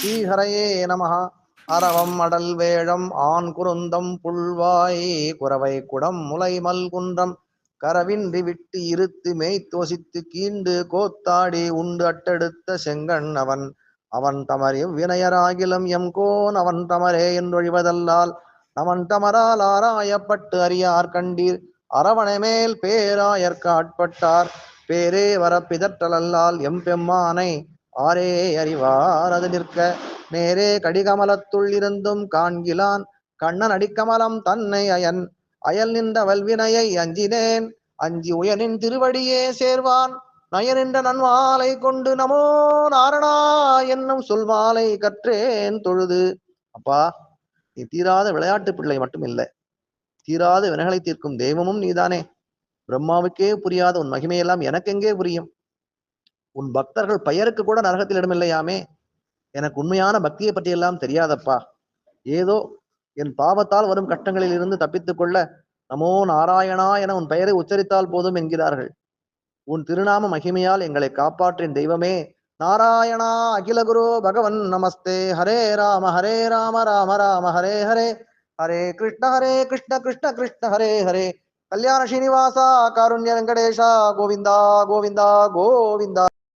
ஸ்ரீஹரையே நமஹ. அரவம் அடல் வேழம் ஆண் குருந்தம் புல்வாய் குரவை குடம் முலை மல்குன்றம் கரவின்றி விட்டு இருத்து மேய்த்தோசித்து கீண்டு கோத்தாடி உண்டு அட்டெடுத்த செங்கண் அவன் அவன் தமர் வினையராகிலும் எம்கோன் அவன் தமரே என்றொழிவதல்லால் அவன் தமரால் ஆராயப்பட்டு அறியார் கண்டீர் அரவணை மேல் பேராயர்க்கு ஆட்பட்டார் பேரே வரப்பிதற்றலல்லால் எம்பெம்மானை ஆரே அறிவார் அது நிற்க நேரே கடிகமலத்துள் இருந்தும் காண்கிலான் கண்ணன் அடிக்கமலம் தன்னை அயல் நின்ற வல்வினையை அஞ்சினேன் அஞ்சி உயனின் திருவடியே சேர்வான் நயனின்ற நன்மாலை கொண்டு நமோ நாரணா என்னும் சொல்மாலை கற்றேன் தொழுது. அப்பா, நீ தீராத விளையாட்டு பிள்ளை மட்டும் இல்லை, தீராத வினைகளை தீர்க்கும் தெய்வமும் நீதானே. பிரம்மாவுக்கே புரியாத உன் மகிமையெல்லாம் எனக்கு எங்கே புரியும்? உன் பக்தர்கள் பெயருக்கு கூட நரகத்தில் இடமில்லையாமே. எனக்கு உண்மையான பக்தியை பற்றியெல்லாம் தெரியாதப்பா. ஏதோ என் பாவத்தால் வரும் கஷ்டங்களில் இருந்து தப்பித்துக் கொள்ள நமோ நாராயணா என உன் பெயரை உச்சரித்தால் போதும் என்கிறார்கள். உன் திருநாம மகிமையால் எங்களை காப்பாற்றின் தெய்வமே நாராயணா. அகிலகுரு பகவன் நமஸ்தே. ஹரே ராம ராம ராம ஹரே ஹரே, ஹரே கிருஷ்ண கிருஷ்ண கிருஷ்ண ஹரே ஹரே. கல்யாண ஸ்ரீனிவாசா காருண்ய வெங்கடேஷா கோவிந்தா கோவிந்தா கோவிந்தா.